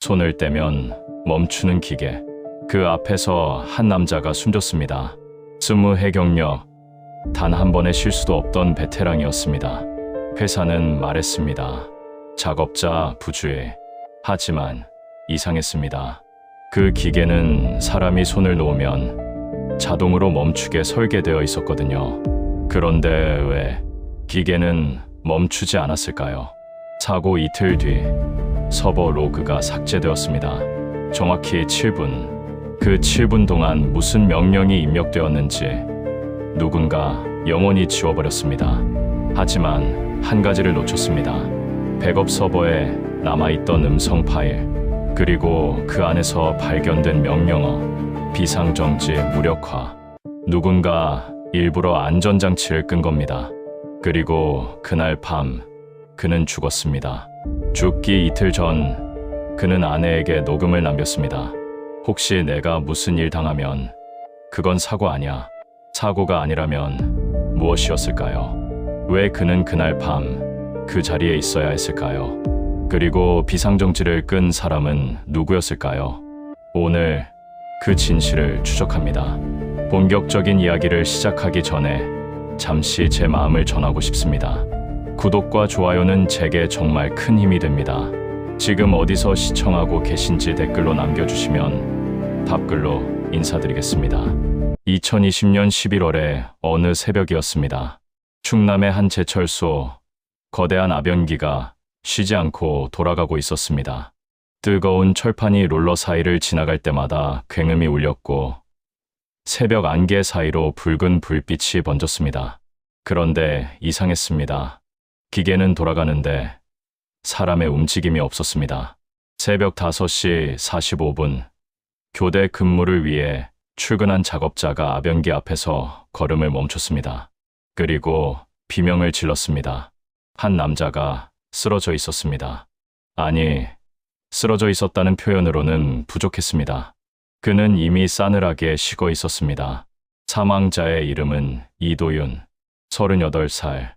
손을 떼면 멈추는 기계. 그 앞에서 한 남자가 숨졌습니다. 20해 경력, 단 한 번의 실수도 없던 베테랑이었습니다. 회사는 말했습니다. 작업자 부주의. 하지만 이상했습니다. 그 기계는 사람이 손을 놓으면 자동으로 멈추게 설계되어 있었거든요. 그런데 왜 기계는 멈추지 않았을까요? 사고 이틀 뒤 서버 로그가 삭제되었습니다. 정확히 7분. 그 7분 동안 무슨 명령이 입력되었는지 누군가 영원히 지워버렸습니다. 하지만 한 가지를 놓쳤습니다. 백업 서버에 남아있던 음성 파일, 그리고 그 안에서 발견된 명령어, 비상정지 무력화. 누군가 일부러 안전장치를 끈 겁니다. 그리고 그날 밤 그는 죽었습니다. 죽기 이틀 전 그는 아내에게 녹음을 남겼습니다. 혹시 내가 무슨 일 당하면 그건 사고 아니야. 사고가 아니라면 무엇이었을까요? 왜 그는 그날 밤 그 자리에 있어야 했을까요? 그리고 비상정지를 끈 사람은 누구였을까요? 오늘 그 진실을 추적합니다. 본격적인 이야기를 시작하기 전에 잠시 제 마음을 전하고 싶습니다. 구독과 좋아요는 제게 정말 큰 힘이 됩니다. 지금 어디서 시청하고 계신지 댓글로 남겨주시면 답글로 인사드리겠습니다. 2020년 11월의 어느 새벽이었습니다. 충남의 한 제철소, 거대한 아변기가 쉬지 않고 돌아가고 있었습니다. 뜨거운 철판이 롤러 사이를 지나갈 때마다 굉음이 울렸고 새벽 안개 사이로 붉은 불빛이 번졌습니다. 그런데 이상했습니다. 기계는 돌아가는데 사람의 움직임이 없었습니다. 새벽 5시 45분, 교대 근무를 위해 출근한 작업자가 아변기 앞에서 걸음을 멈췄습니다. 그리고 비명을 질렀습니다. 한 남자가 쓰러져 있었습니다. 아니, 쓰러져 있었다는 표현으로는 부족했습니다. 그는 이미 싸늘하게 식어 있었습니다. 사망자의 이름은 이도윤, 38살.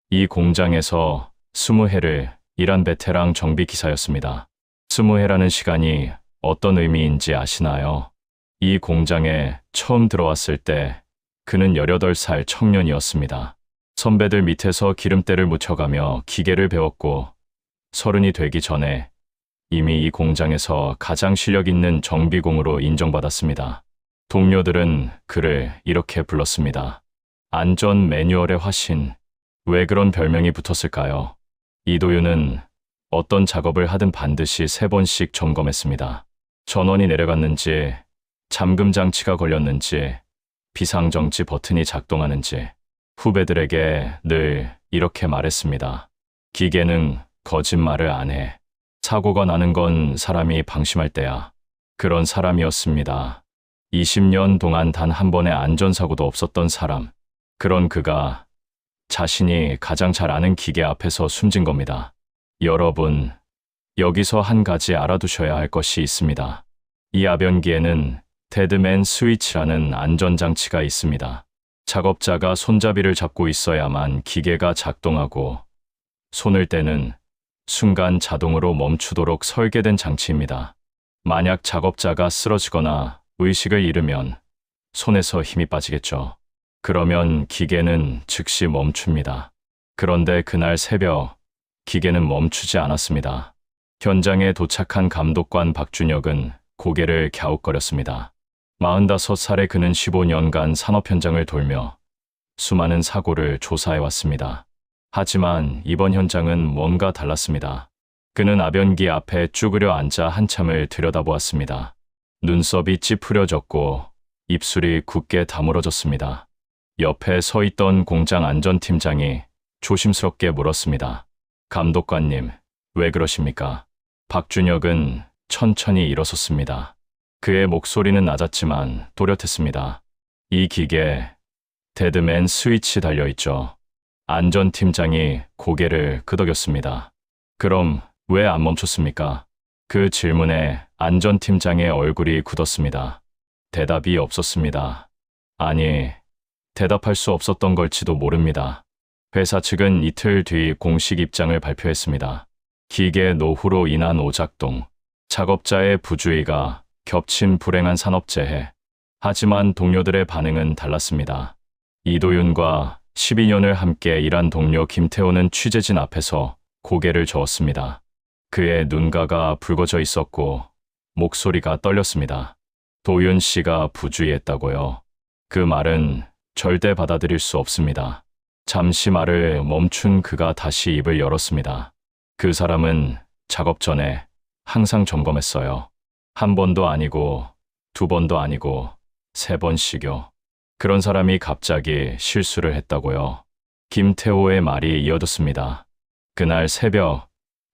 이 공장에서 20해를 일한 베테랑 정비 기사였습니다. 20해라는 시간이 어떤 의미인지 아시나요? 이 공장에 처음 들어왔을 때 그는 18살 청년이었습니다. 선배들 밑에서 기름때를 묻혀가며 기계를 배웠고 30이 되기 전에 이미 이 공장에서 가장 실력 있는 정비공으로 인정받았습니다. 동료들은 그를 이렇게 불렀습니다. 안전 매뉴얼의 화신. 왜 그런 별명이 붙었을까요? 이도윤은 어떤 작업을 하든 반드시 3번씩 점검했습니다. 전원이 내려갔는지, 잠금 장치가 걸렸는지, 비상정지 버튼이 작동하는지. 후배들에게 늘 이렇게 말했습니다. 기계는 거짓말을 안 해. 사고가 나는 건 사람이 방심할 때야. 그런 사람이었습니다. 20년 동안 단 한 번의 안전사고도 없었던 사람. 그런 그가 자신이 가장 잘 아는 기계 앞에서 숨진 겁니다. 여러분, 여기서 한 가지 알아두셔야 할 것이 있습니다. 이 아변기에는 데드맨 스위치라는 안전장치가 있습니다. 작업자가 손잡이를 잡고 있어야만 기계가 작동하고 손을 떼는 순간 자동으로 멈추도록 설계된 장치입니다. 만약 작업자가 쓰러지거나 의식을 잃으면 손에서 힘이 빠지겠죠. 그러면 기계는 즉시 멈춥니다. 그런데 그날 새벽 기계는 멈추지 않았습니다. 현장에 도착한 감독관 박준혁은 고개를 갸웃거렸습니다. 45살의 그는 15년간 산업 현장을 돌며 수많은 사고를 조사해왔습니다. 하지만 이번 현장은 뭔가 달랐습니다. 그는 아변기 앞에 쭈그려 앉아 한참을 들여다보았습니다. 눈썹이 찌푸려졌고 입술이 굳게 다물어졌습니다. 옆에 서 있던 공장 안전팀장이 조심스럽게 물었습니다. 감독관님, 왜 그러십니까? 박준혁은 천천히 일어섰습니다. 그의 목소리는 낮았지만 또렷했습니다. 이 기계, 데드맨 스위치 달려있죠. 안전팀장이 고개를 끄덕였습니다. 그럼 왜 안 멈췄습니까? 그 질문에 안전팀장의 얼굴이 굳었습니다. 대답이 없었습니다. 아니, 대답할 수 없었던 걸지도 모릅니다. 회사 측은 이틀 뒤 공식 입장을 발표했습니다. 기계 노후로 인한 오작동, 작업자의 부주의가 겹친 불행한 산업재해. 하지만 동료들의 반응은 달랐습니다. 이도윤과 12년을 함께 일한 동료 김태호는 취재진 앞에서 고개를 저었습니다. 그의 눈가가 붉어져 있었고 목소리가 떨렸습니다. 도윤 씨가 부주의했다고요. 그 말은 절대 받아들일 수 없습니다. 잠시 말을 멈춘 그가 다시 입을 열었습니다. 그 사람은 작업 전에 항상 점검했어요. 한 번도 아니고, 두 번도 아니고, 세 번씩요. 그런 사람이 갑자기 실수를 했다고요. 김태호의 말이 이어졌습니다. 그날 새벽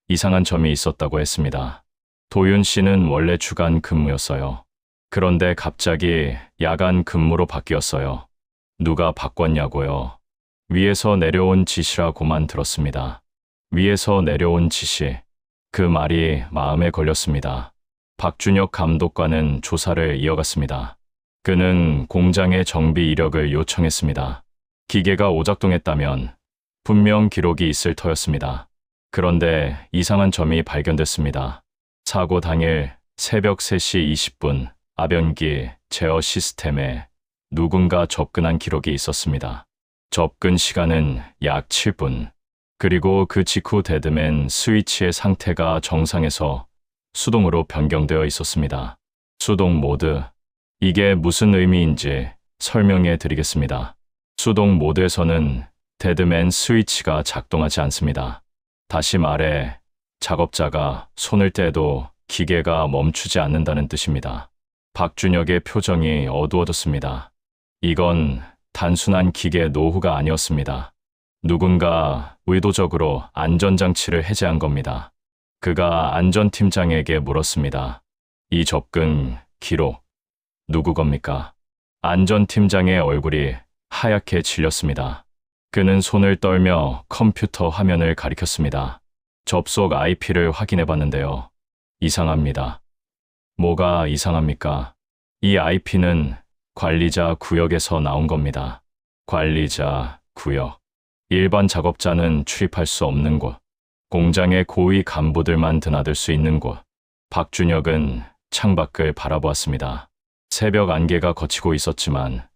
이상한 점이 있었다고 했습니다. 도윤 씨는 원래 주간 근무였어요. 그런데 갑자기 야간 근무로 바뀌었어요. 누가 바꿨냐고요. 위에서 내려온 지시라고만 들었습니다. 위에서 내려온 지시. 그 말이 마음에 걸렸습니다. 박준혁 감독관은 조사를 이어갔습니다. 그는 공장의 정비 이력을 요청했습니다. 기계가 오작동했다면 분명 기록이 있을 터였습니다. 그런데 이상한 점이 발견됐습니다. 사고 당일 새벽 3시 20분 아변기 제어 시스템에 누군가 접근한 기록이 있었습니다. 접근 시간은 약 7분. 그리고 그 직후 데드맨 스위치의 상태가 정상에서 수동으로 변경되어 있었습니다. 수동 모드. 이게 무슨 의미인지 설명해 드리겠습니다. 수동 모드에서는 데드맨 스위치가 작동하지 않습니다. 다시 말해 작업자가 손을 떼도 기계가 멈추지 않는다는 뜻입니다. 박준혁의 표정이 어두워졌습니다. 이건 단순한 기계 노후가 아니었습니다. 누군가 의도적으로 안전장치를 해제한 겁니다. 그가 안전팀장에게 물었습니다. 이 접근 기록 누구 겁니까? 안전팀장의 얼굴이 하얗게 질렸습니다. 그는 손을 떨며 컴퓨터 화면을 가리켰습니다. 접속 IP를 확인해 봤는데요. 이상합니다. 뭐가 이상합니까? 이 IP는 관리자 구역에서 나온 겁니다. 관리자 구역. 일반 작업자는 출입할 수 없는 곳. 공장의 고위 간부들만 드나들 수 있는 곳. 박준혁은 창밖을 바라보았습니다. 새벽 안개가 걷히고 있었지만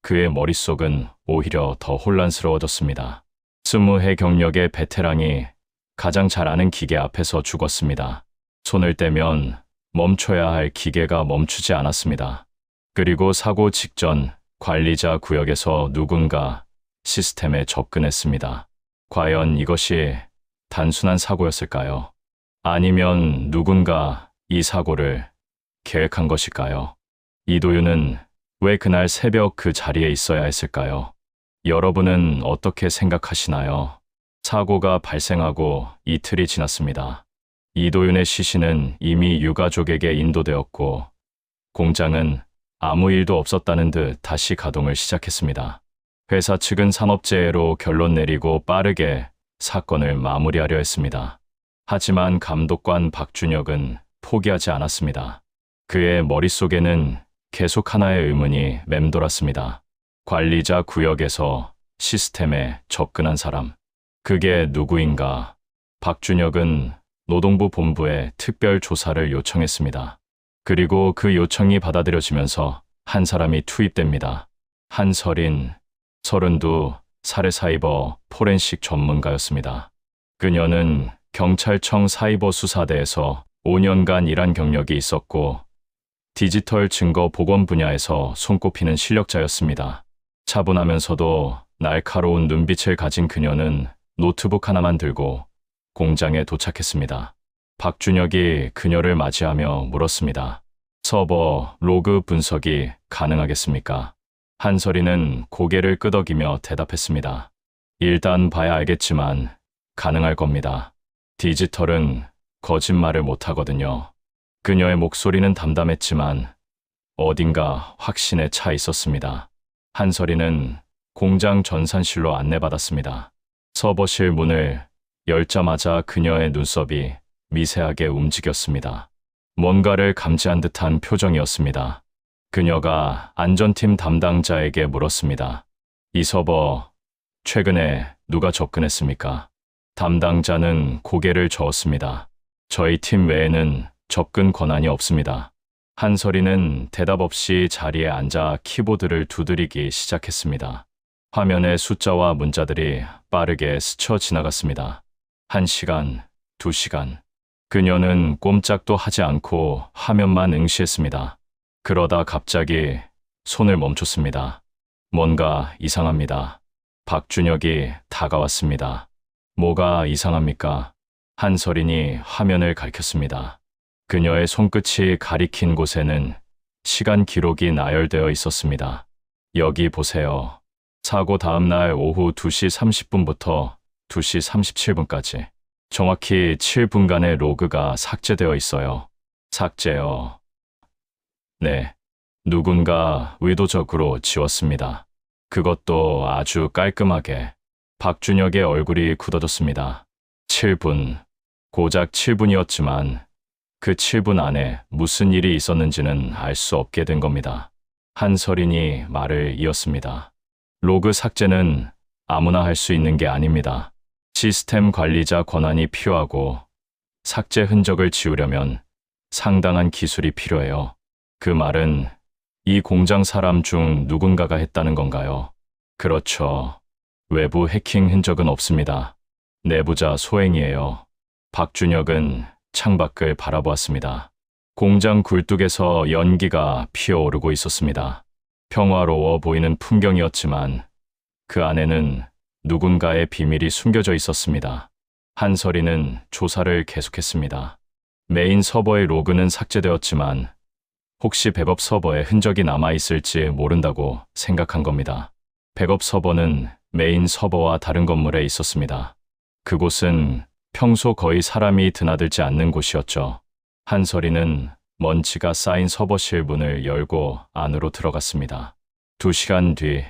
그의 머릿속은 오히려 더 혼란스러워졌습니다. 20해 경력의 베테랑이 가장 잘 아는 기계 앞에서 죽었습니다. 손을 떼면 멈춰야 할 기계가 멈추지 않았습니다. 그리고 사고 직전 관리자 구역에서 누군가 시스템에 접근했습니다. 과연 이것이 단순한 사고였을까요? 아니면 누군가 이 사고를 계획한 것일까요? 이도윤은 왜 그날 새벽 그 자리에 있어야 했을까요? 여러분은 어떻게 생각하시나요? 사고가 발생하고 이틀이 지났습니다. 이도윤의 시신은 이미 유가족에게 인도되었고 공장은 아무 일도 없었다는 듯 다시 가동을 시작했습니다. 회사 측은 산업재해로 결론 내리고 빠르게 사건을 마무리하려 했습니다. 하지만 감독관 박준혁은 포기하지 않았습니다. 그의 머릿속에는 계속 하나의 의문이 맴돌았습니다. 관리자 구역에서 시스템에 접근한 사람. 그게 누구인가? 박준혁은 노동부 본부에 특별 조사를 요청했습니다. 그리고 그 요청이 받아들여지면서 한 사람이 투입됩니다. 한설인, 32, 살해사이버 포렌식 전문가였습니다. 그녀는 경찰청 사이버 수사대에서 5년간 일한 경력이 있었고 디지털 증거 복원 분야에서 손꼽히는 실력자였습니다. 차분하면서도 날카로운 눈빛을 가진 그녀는 노트북 하나만 들고 공장에 도착했습니다. 박준혁이 그녀를 맞이하며 물었습니다. 서버 로그 분석이 가능하겠습니까? 한설이는 고개를 끄덕이며 대답했습니다. 일단 봐야 알겠지만 가능할 겁니다. 디지털은 거짓말을 못하거든요. 그녀의 목소리는 담담했지만 어딘가 확신에 차 있었습니다. 한설이는 공장 전산실로 안내받았습니다. 서버실 문을 열자마자 그녀의 눈썹이 미세하게 움직였습니다. 뭔가를 감지한 듯한 표정이었습니다. 그녀가 안전팀 담당자에게 물었습니다. 이 서버, 최근에 누가 접근했습니까? 담당자는 고개를 저었습니다. 저희 팀 외에는 접근 권한이 없습니다. 한설이는 대답 없이 자리에 앉아 키보드를 두드리기 시작했습니다. 화면의 숫자와 문자들이 빠르게 스쳐 지나갔습니다. 1시간, 2시간. 그녀는 꼼짝도 하지 않고 화면만 응시했습니다. 그러다 갑자기 손을 멈췄습니다. 뭔가 이상합니다. 박준혁이 다가왔습니다. 뭐가 이상합니까? 한설인이 화면을 가리켰습니다. 그녀의 손끝이 가리킨 곳에는 시간 기록이 나열되어 있었습니다. 여기 보세요. 사고 다음 날 오후 2시 30분부터 2시 37분까지 정확히 7분간의 로그가 삭제되어 있어요. 삭제요. 네. 누군가 의도적으로 지웠습니다. 그것도 아주 깔끔하게. 박준혁의 얼굴이 굳어졌습니다. 7분. 고작 7분이었지만 그 7분 안에 무슨 일이 있었는지는 알 수 없게 된 겁니다. 한설인이 말을 이었습니다. 로그 삭제는 아무나 할 수 있는 게 아닙니다. 시스템 관리자 권한이 필요하고 삭제 흔적을 지우려면 상당한 기술이 필요해요. 그 말은 이 공장 사람 중 누군가가 했다는 건가요? 그렇죠. 외부 해킹 흔적은 없습니다. 내부자 소행이에요. 박준혁은 창밖을 바라보았습니다. 공장 굴뚝에서 연기가 피어오르고 있었습니다. 평화로워 보이는 풍경이었지만 그 안에는 누군가의 비밀이 숨겨져 있었습니다. 한설이는 조사를 계속했습니다. 메인 서버의 로그는 삭제되었지만 혹시 백업 서버에 흔적이 남아있을지 모른다고 생각한 겁니다. 백업 서버는 메인 서버와 다른 건물에 있었습니다. 그곳은 평소 거의 사람이 드나들지 않는 곳이었죠. 한설이는 먼지가 쌓인 서버실 문을 열고 안으로 들어갔습니다. 2시간 뒤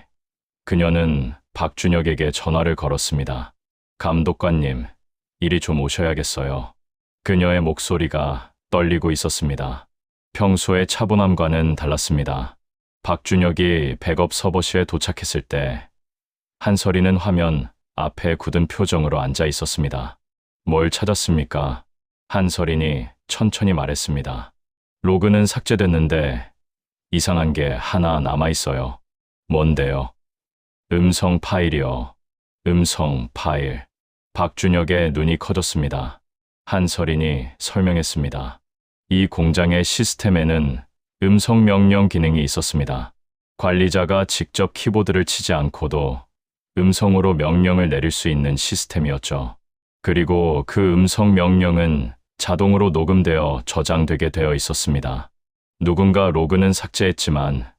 그녀는 박준혁에게 전화를 걸었습니다. 감독관님, 이리 좀 오셔야겠어요. 그녀의 목소리가 떨리고 있었습니다. 평소의 차분함과는 달랐습니다. 박준혁이 백업 서버실에 도착했을 때 한설이는 화면 앞에 굳은 표정으로 앉아 있었습니다. 뭘 찾았습니까? 한설인이 천천히 말했습니다. 로그는 삭제됐는데 이상한 게 하나 남아있어요. 뭔데요? 음성 파일이요. 음성 파일. 박준혁의 눈이 커졌습니다. 한설인이 설명했습니다. 이 공장의 시스템에는 음성 명령 기능이 있었습니다. 관리자가 직접 키보드를 치지 않고도 음성으로 명령을 내릴 수 있는 시스템이었죠. 그리고 그 음성 명령은 자동으로 녹음되어 저장되게 되어 있었습니다. 누군가 로그는 삭제했지만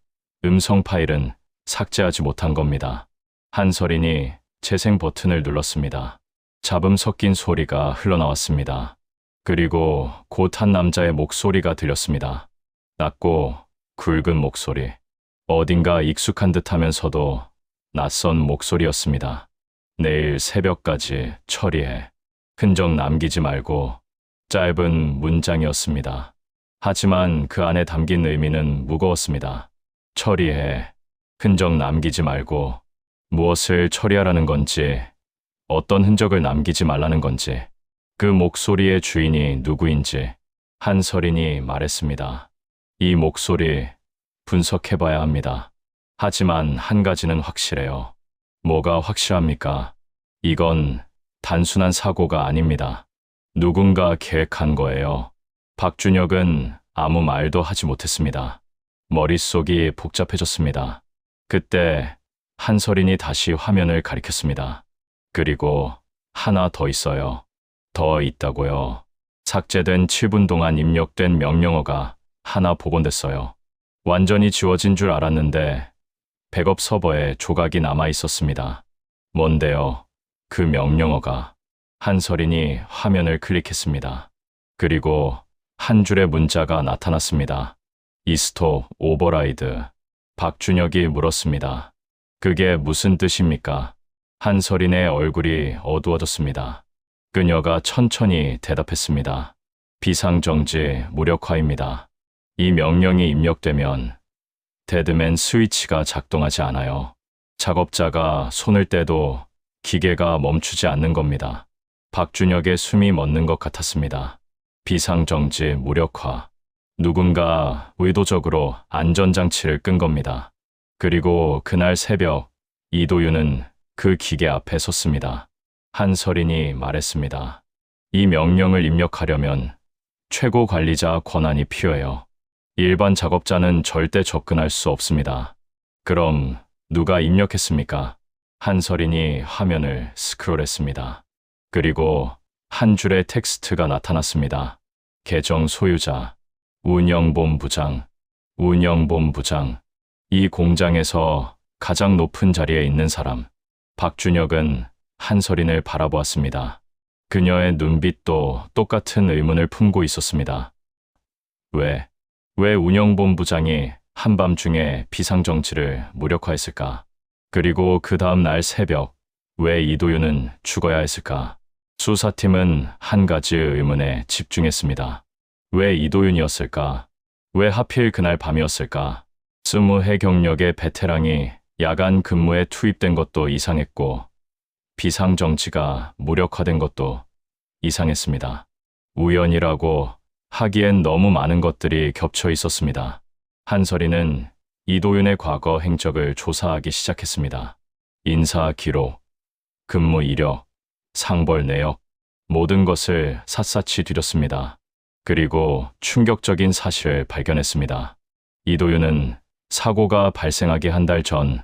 음성 파일은 삭제하지 못한 겁니다. 한설인이 재생 버튼을 눌렀습니다. 잡음 섞인 소리가 흘러나왔습니다. 그리고 곧 한 남자의 목소리가 들렸습니다. 낮고 굵은 목소리. 어딘가 익숙한 듯 하면서도 낯선 목소리였습니다. 내일 새벽까지 처리해. 흔적 남기지 말고. 짧은 문장이었습니다. 하지만 그 안에 담긴 의미는 무거웠습니다. 처리해. 흔적 남기지 말고. 무엇을 처리하라는 건지, 어떤 흔적을 남기지 말라는 건지, 그 목소리의 주인이 누구인지 한설인이 말했습니다. 이 목소리 분석해봐야 합니다. 하지만 한 가지는 확실해요. 뭐가 확실합니까? 이건 단순한 사고가 아닙니다. 누군가 계획한 거예요. 박준혁은 아무 말도 하지 못했습니다. 머릿속이 복잡해졌습니다. 그때 한설인이 다시 화면을 가리켰습니다. 그리고 하나 더 있어요. 더 있다고요. 삭제된 7분 동안 입력된 명령어가 하나 복원됐어요. 완전히 지워진 줄 알았는데 백업 서버에 조각이 남아 있었습니다. 뭔데요? 그 명령어가. 한설인이 화면을 클릭했습니다. 그리고 한 줄의 문자가 나타났습니다. 이스톱 오버라이드. 박준혁이 물었습니다. 그게 무슨 뜻입니까? 한설인의 얼굴이 어두워졌습니다. 그녀가 천천히 대답했습니다. 비상정지 무력화입니다. 이 명령이 입력되면 데드맨 스위치가 작동하지 않아요. 작업자가 손을 떼도 기계가 멈추지 않는 겁니다. 박준혁의 숨이 멎는 것 같았습니다. 비상정지 무력화. 누군가 의도적으로 안전장치를 끈 겁니다. 그리고 그날 새벽 이도윤은 그 기계 앞에 섰습니다. 한서린이 말했습니다. 이 명령을 입력하려면 최고 관리자 권한이 필요해요. 일반 작업자는 절대 접근할 수 없습니다. 그럼 누가 입력했습니까? 한서린이 화면을 스크롤했습니다. 그리고 한 줄의 텍스트가 나타났습니다. 계정 소유자, 운영본부장, 운영본부장. 이 공장에서 가장 높은 자리에 있는 사람. 박준혁은 한서린을 바라보았습니다. 그녀의 눈빛도 똑같은 의문을 품고 있었습니다. 왜 운영본부장이 한밤중에 비상정지를 무력화했을까? 그리고 그 다음 날 새벽, 왜 이도윤은 죽어야 했을까? 수사팀은 한 가지 의문에 집중했습니다. 왜 이도윤이었을까? 왜 하필 그날 밤이었을까? 20해 경력의 베테랑이 야간 근무에 투입된 것도 이상했고, 비상정지가 무력화된 것도 이상했습니다. 우연이라고 하기엔 너무 많은 것들이 겹쳐 있었습니다. 한서린은 이도윤의 과거 행적을 조사하기 시작했습니다. 인사 기록, 근무 이력, 상벌 내역, 모든 것을 샅샅이 뒤졌습니다. 그리고 충격적인 사실을 발견했습니다. 이도윤은 사고가 발생하기 한 달 전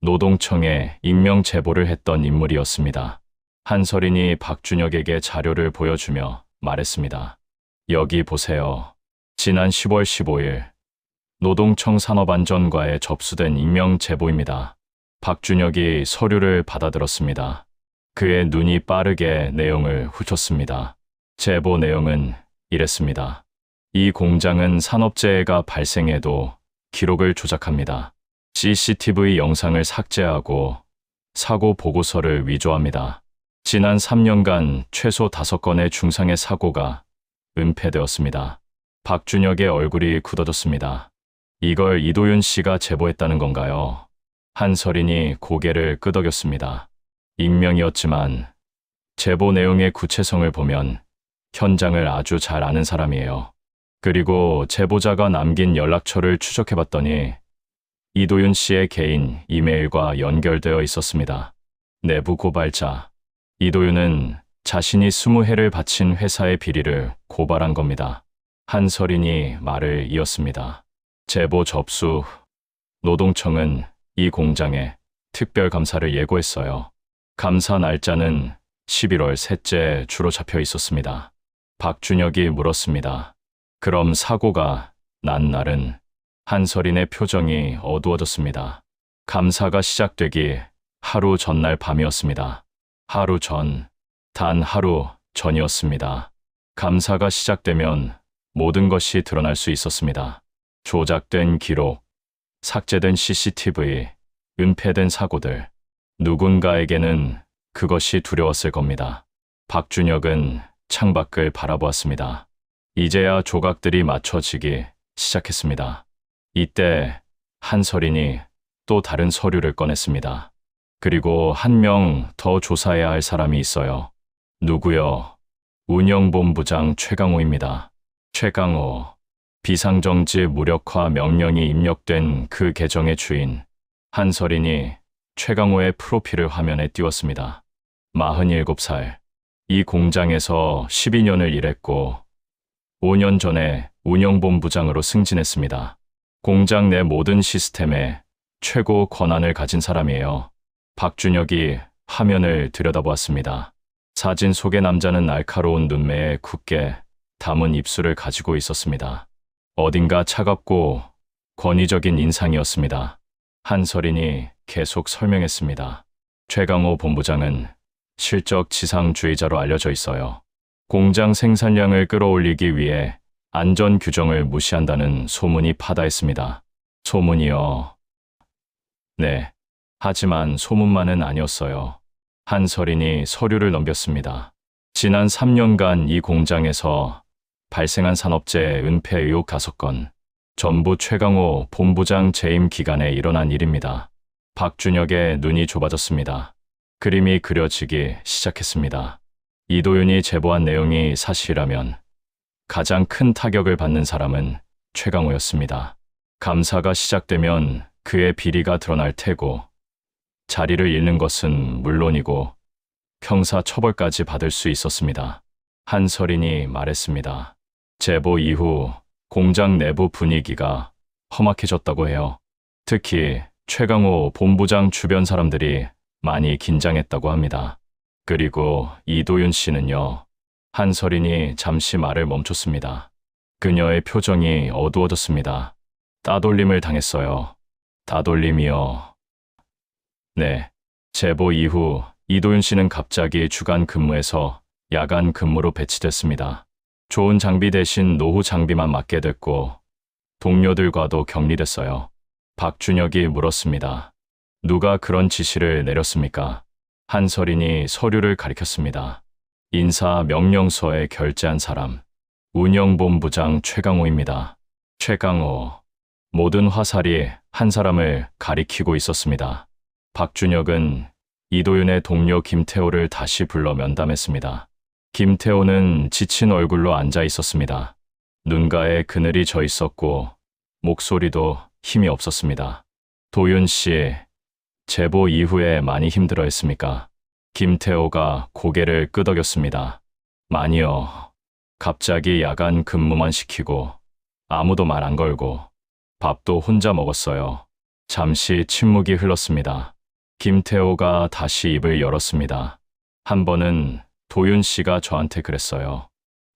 노동청에 익명 제보를 했던 인물이었습니다. 한서린이 박준혁에게 자료를 보여주며 말했습니다. 여기 보세요. 지난 10월 15일 노동청 산업안전과에 접수된 익명 제보입니다. 박준혁이 서류를 받아들었습니다. 그의 눈이 빠르게 내용을 훑었습니다. 제보 내용은 이랬습니다. 이 공장은 산업재해가 발생해도 기록을 조작합니다. CCTV 영상을 삭제하고 사고 보고서를 위조합니다. 지난 3년간 최소 5건의 중상의 사고가 은폐되었습니다. 박준혁의 얼굴이 굳어졌습니다. 이걸 이도윤 씨가 제보했다는 건가요? 한서린이 고개를 끄덕였습니다. 익명이었지만 제보 내용의 구체성을 보면 현장을 아주 잘 아는 사람이에요. 그리고 제보자가 남긴 연락처를 추적해봤더니 이도윤 씨의 개인 이메일과 연결되어 있었습니다. 내부 고발자. 이도윤은 자신이 20해를 바친 회사의 비리를 고발한 겁니다. 한서린이 말을 이었습니다. 제보 접수 후 노동청은 이 공장에 특별감사를 예고했어요. 감사 날짜는 11월 셋째 주로 잡혀 있었습니다. 박준혁이 물었습니다. 그럼 사고가 난 날은? 한서린의 표정이 어두워졌습니다. 감사가 시작되기 하루 전날 밤이었습니다. 하루 전, 단 하루 전이었습니다. 감사가 시작되면 모든 것이 드러날 수 있었습니다. 조작된 기록, 삭제된 CCTV, 은폐된 사고들. 누군가에게는 그것이 두려웠을 겁니다. 박준혁은 창밖을 바라보았습니다. 이제야 조각들이 맞춰지기 시작했습니다. 이때 한서린이 또 다른 서류를 꺼냈습니다. 그리고 한 명 더 조사해야 할 사람이 있어요. 누구요? 운영본부장 최강호입니다. 최강호. 비상정지 무력화 명령이 입력된 그 계정의 주인. 한서린이 최강호의 프로필을 화면에 띄웠습니다. 47살. 이 공장에서 12년을 일했고 5년 전에 운영본부장으로 승진했습니다. 공장 내 모든 시스템에 최고 권한을 가진 사람이에요. 박준혁이 화면을 들여다보았습니다. 사진 속의 남자는 날카로운 눈매에 굳게 담은 입술을 가지고 있었습니다. 어딘가 차갑고 권위적인 인상이었습니다. 한서린이 계속 설명했습니다. 최강호 본부장은 실적 지상주의자로 알려져 있어요. 공장 생산량을 끌어올리기 위해 안전 규정을 무시한다는 소문이 파다했습니다. 소문이요. 네. 하지만 소문만은 아니었어요. 한서린이 서류를 넘겼습니다. 지난 3년간 이 공장에서 발생한 산업재해 은폐 의혹 5건, 전부 최강호 본부장 재임 기간에 일어난 일입니다. 박준혁의 눈이 좁아졌습니다. 그림이 그려지기 시작했습니다. 이도윤이 제보한 내용이 사실이라면 가장 큰 타격을 받는 사람은 최강호였습니다. 감사가 시작되면 그의 비리가 드러날 테고 자리를 잃는 것은 물론이고 형사 처벌까지 받을 수 있었습니다. 한서린이 말했습니다. 제보 이후 공장 내부 분위기가 험악해졌다고 해요. 특히 최강호 본부장 주변 사람들이 많이 긴장했다고 합니다. 그리고 이도윤 씨는요. 한서린이 잠시 말을 멈췄습니다. 그녀의 표정이 어두워졌습니다. 따돌림을 당했어요. 따돌림이요. 네. 제보 이후 이도윤 씨는 갑자기 주간 근무에서 야간 근무로 배치됐습니다. 좋은 장비 대신 노후 장비만 맡게 됐고 동료들과도 격리됐어요. 박준혁이 물었습니다. 누가 그런 지시를 내렸습니까? 한서린이 서류를 가리켰습니다. 인사 명령서에 결재한 사람, 운영본부장 최강호입니다. 최강호. 모든 화살이 한 사람을 가리키고 있었습니다. 박준혁은 이도윤의 동료 김태호를 다시 불러 면담했습니다. 김태호는 지친 얼굴로 앉아 있었습니다. 눈가에 그늘이 져 있었고 목소리도 힘이 없었습니다. 도윤 씨, 제보 이후에 많이 힘들어했습니까? 김태호가 고개를 끄덕였습니다. 많이요. 갑자기 야간 근무만 시키고 아무도 말 안 걸고 밥도 혼자 먹었어요. 잠시 침묵이 흘렀습니다. 김태호가 다시 입을 열었습니다. 한 번은 도윤 씨가 저한테 그랬어요.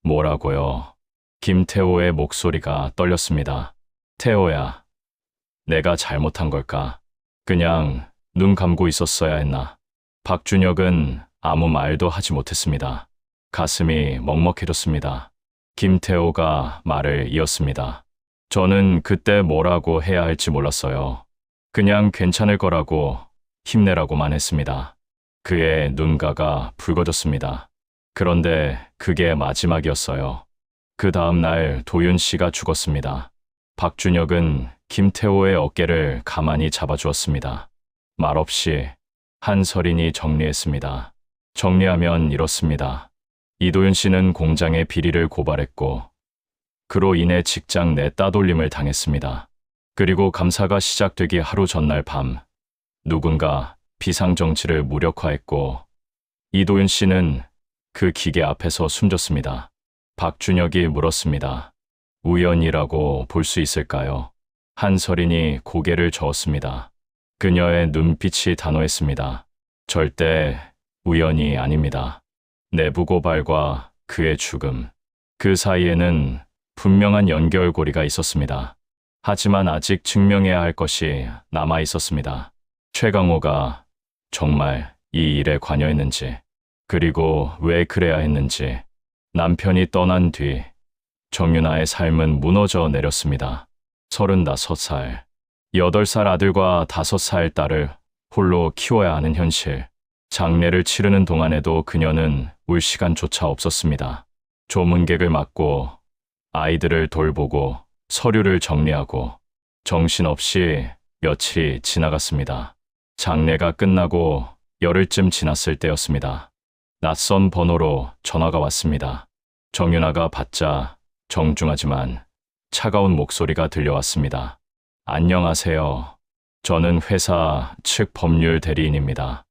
뭐라고요? 김태호의 목소리가 떨렸습니다. 태호야, 내가 잘못한 걸까? 그냥 눈 감고 있었어야 했나? 박준혁은 아무 말도 하지 못했습니다. 가슴이 먹먹해졌습니다. 김태호가 말을 이었습니다. 저는 그때 뭐라고 해야 할지 몰랐어요. 그냥 괜찮을 거라고 힘내라고만 했습니다. 그의 눈가가 붉어졌습니다. 그런데 그게 마지막이었어요. 그 다음 날 도윤 씨가 죽었습니다. 박준혁은 김태호의 어깨를 가만히 잡아주었습니다. 말없이 한서린이 정리했습니다. 정리하면 이렇습니다. 이도윤 씨는 공장의 비리를 고발했고 그로 인해 직장 내 따돌림을 당했습니다. 그리고 감사가 시작되기 하루 전날 밤 누군가 비상정치를 무력화했고 이도윤 씨는 그 기계 앞에서 숨졌습니다. 박준혁이 물었습니다. 우연이라고 볼 수 있을까요? 한서린이 고개를 저었습니다. 그녀의 눈빛이 단호했습니다. 절대 우연이 아닙니다. 내부 고발과 그의 죽음, 그 사이에는 분명한 연결고리가 있었습니다. 하지만 아직 증명해야 할 것이 남아 있었습니다. 최강호가 정말 이 일에 관여했는지, 그리고 왜 그래야 했는지. 남편이 떠난 뒤 정윤아의 삶은 무너져 내렸습니다. 35살, 8살 아들과 5살 딸을 홀로 키워야 하는 현실. 장례를 치르는 동안에도 그녀는 울 시간조차 없었습니다. 조문객을 맡고 아이들을 돌보고 서류를 정리하고 정신없이 며칠이 지나갔습니다. 장례가 끝나고 열흘쯤 지났을 때였습니다. 낯선 번호로 전화가 왔습니다. 정윤아가 받자 정중하지만 차가운 목소리가 들려왔습니다. 안녕하세요. 저는 회사 측 법률 대리인입니다.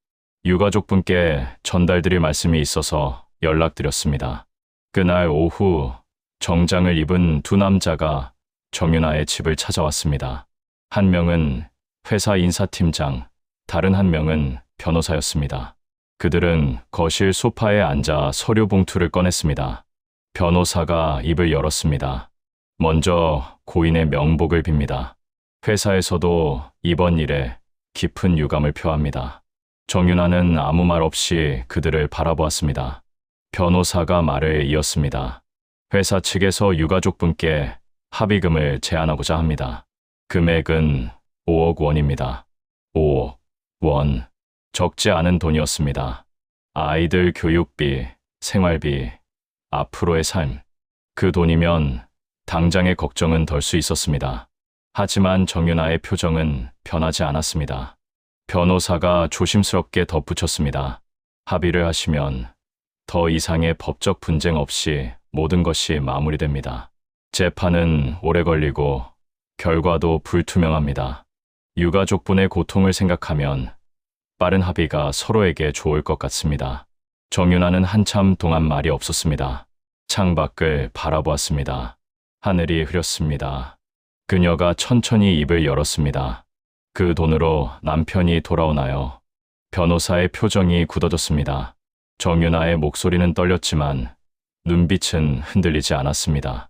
유가족분께 전달드릴 말씀이 있어서 연락드렸습니다. 그날 오후 정장을 입은 두 남자가 정윤아의 집을 찾아왔습니다. 한 명은 회사 인사팀장, 다른 한 명은 변호사였습니다. 그들은 거실 소파에 앉아 서류 봉투를 꺼냈습니다. 변호사가 입을 열었습니다. 먼저 고인의 명복을 빕니다. 회사에서도 이번 일에 깊은 유감을 표합니다. 정윤아는 아무 말 없이 그들을 바라보았습니다. 변호사가 말을 이었습니다. 회사 측에서 유가족분께 합의금을 제안하고자 합니다. 금액은 5억 원입니다. 5억 원. 적지 않은 돈이었습니다. 아이들 교육비, 생활비, 앞으로의 삶. 그 돈이면 당장의 걱정은 덜 수 있었습니다. 하지만 정윤아의 표정은 변하지 않았습니다. 변호사가 조심스럽게 덧붙였습니다. 합의를 하시면 더 이상의 법적 분쟁 없이 모든 것이 마무리됩니다. 재판은 오래 걸리고 결과도 불투명합니다. 유가족분의 고통을 생각하면 빠른 합의가 서로에게 좋을 것 같습니다. 정윤아는 한참 동안 말이 없었습니다. 창밖을 바라보았습니다. 하늘이 흐렸습니다. 그녀가 천천히 입을 열었습니다. 그 돈으로 남편이 돌아오나요? 변호사의 표정이 굳어졌습니다. 정윤아의 목소리는 떨렸지만 눈빛은 흔들리지 않았습니다.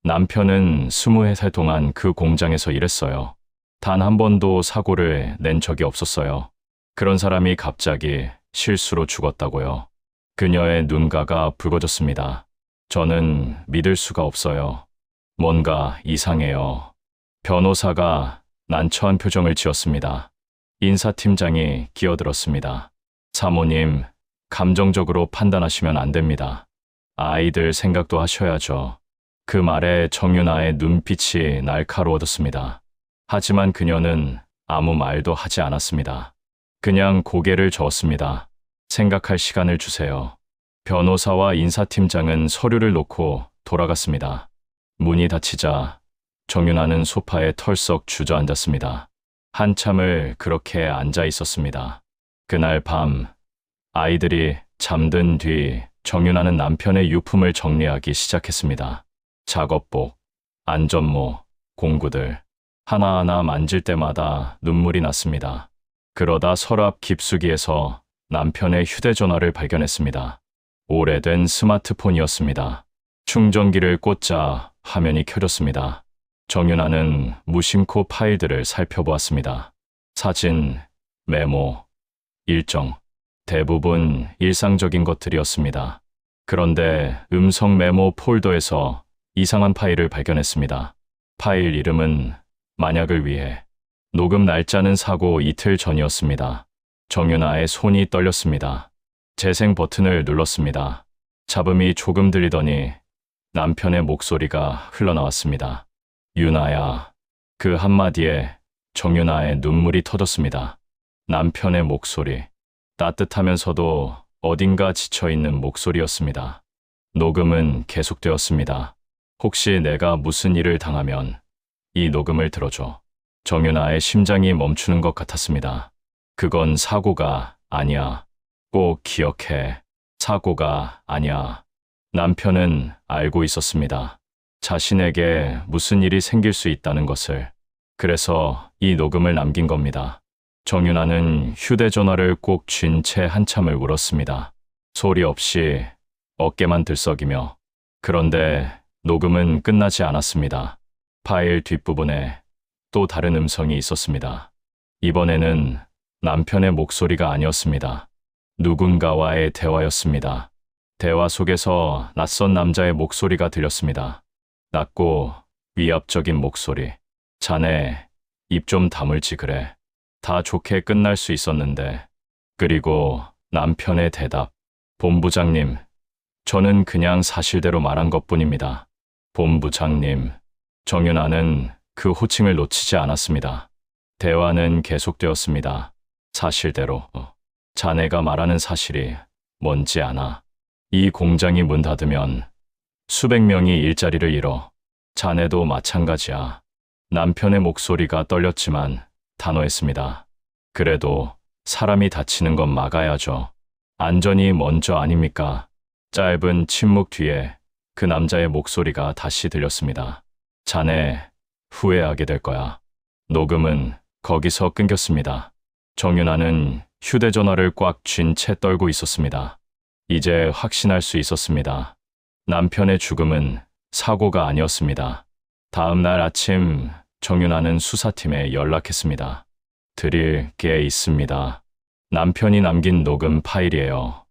남편은 20살 동안 그 공장에서 일했어요. 단 한 번도 사고를 낸 적이 없었어요. 그런 사람이 갑자기 실수로 죽었다고요. 그녀의 눈가가 붉어졌습니다. 저는 믿을 수가 없어요. 뭔가 이상해요. 변호사가 난처한 표정을 지었습니다. 인사팀장이 끼어들었습니다. 사모님, 감정적으로 판단하시면 안 됩니다. 아이들 생각도 하셔야죠. 그 말에 정윤아의 눈빛이 날카로워졌습니다. 하지만 그녀는 아무 말도 하지 않았습니다. 그냥 고개를 저었습니다. 생각할 시간을 주세요. 변호사와 인사팀장은 서류를 놓고 돌아갔습니다. 문이 닫히자 정윤아는 소파에 털썩 주저앉았습니다. 한참을 그렇게 앉아 있었습니다. 그날 밤 아이들이 잠든 뒤 정윤아는 남편의 유품을 정리하기 시작했습니다. 작업복, 안전모, 공구들 하나하나 만질 때마다 눈물이 났습니다. 그러다 서랍 깊숙이에서 남편의 휴대전화를 발견했습니다. 오래된 스마트폰이었습니다. 충전기를 꽂자 화면이 켜졌습니다. 정윤아는 무심코 파일들을 살펴보았습니다. 사진, 메모, 일정, 대부분 일상적인 것들이었습니다. 그런데 음성 메모 폴더에서 이상한 파일을 발견했습니다. 파일 이름은 만약을 위해. 녹음 날짜는 사고 이틀 전이었습니다. 정윤아의 손이 떨렸습니다. 재생 버튼을 눌렀습니다. 잡음이 조금 들리더니 남편의 목소리가 흘러나왔습니다. 윤아야. 그 한마디에 정윤아의 눈물이 터졌습니다. 남편의 목소리. 따뜻하면서도 어딘가 지쳐있는 목소리였습니다. 녹음은 계속되었습니다. 혹시 내가 무슨 일을 당하면 이 녹음을 들어줘. 정윤아의 심장이 멈추는 것 같았습니다. 그건 사고가 아니야. 꼭 기억해. 사고가 아니야. 남편은 알고 있었습니다. 자신에게 무슨 일이 생길 수 있다는 것을. 그래서 이 녹음을 남긴 겁니다. 정윤아는 휴대전화를 꼭 쥔 채 한참을 울었습니다. 소리 없이 어깨만 들썩이며. 그런데 녹음은 끝나지 않았습니다. 파일 뒷부분에 또 다른 음성이 있었습니다. 이번에는 남편의 목소리가 아니었습니다. 누군가와의 대화였습니다. 대화 속에서 낯선 남자의 목소리가 들렸습니다. 낮고 위압적인 목소리. 자네, 입 좀 다물지 그래. 다 좋게 끝날 수 있었는데. 그리고 남편의 대답. 본부장님, 저는 그냥 사실대로 말한 것뿐입니다. 본부장님. 정윤아는 그 호칭을 놓치지 않았습니다. 대화는 계속되었습니다. 사실대로. 자네가 말하는 사실이 뭔지 아나. 이 공장이 문 닫으면 수백 명이 일자리를 잃어. 자네도 마찬가지야. 남편의 목소리가 떨렸지만 단호했습니다. 그래도 사람이 다치는 건 막아야죠. 안전이 먼저 아닙니까? 짧은 침묵 뒤에 그 남자의 목소리가 다시 들렸습니다. 자네, 후회하게 될 거야. 녹음은 거기서 끊겼습니다. 정윤아는 휴대전화를 꽉 쥔 채 떨고 있었습니다. 이제 확신할 수 있었습니다. 남편의 죽음은 사고가 아니었습니다. 다음 날 아침 정윤아는 수사팀에 연락했습니다. 드릴 게 있습니다. 남편이 남긴 녹음 파일이에요.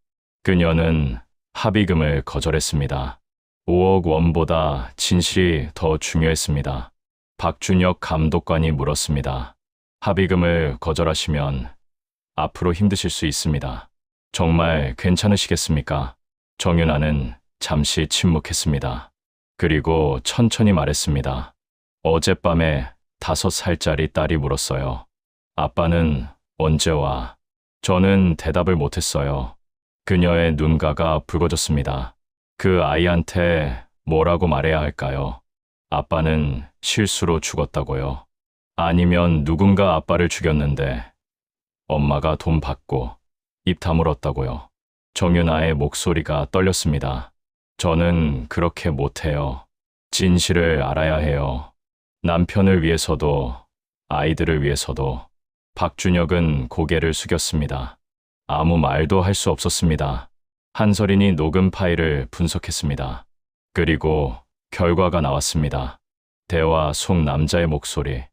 그녀는 합의금을 거절했습니다. 5억 원보다 진실이 더 중요했습니다. 박준혁 감독관이 물었습니다. 합의금을 거절하시면 앞으로 힘드실 수 있습니다. 정말 괜찮으시겠습니까? 정윤아는 잠시 침묵했습니다. 그리고 천천히 말했습니다. 어젯밤에 5살짜리 딸이 물었어요. 아빠는 언제 와? 저는 대답을 못했어요. 그녀의 눈가가 붉어졌습니다. 그 아이한테 뭐라고 말해야 할까요? 아빠는 실수로 죽었다고요. 아니면 누군가 아빠를 죽였는데 엄마가 돈 받고 입 다물었다고요. 정윤아의 목소리가 떨렸습니다. 저는 그렇게 못해요. 진실을 알아야 해요. 남편을 위해서도 아이들을 위해서도. 박준혁은 고개를 숙였습니다. 아무 말도 할 수 없었습니다. 한서린이 녹음 파일을 분석했습니다. 그리고 결과가 나왔습니다. 대화 속 남자의 목소리.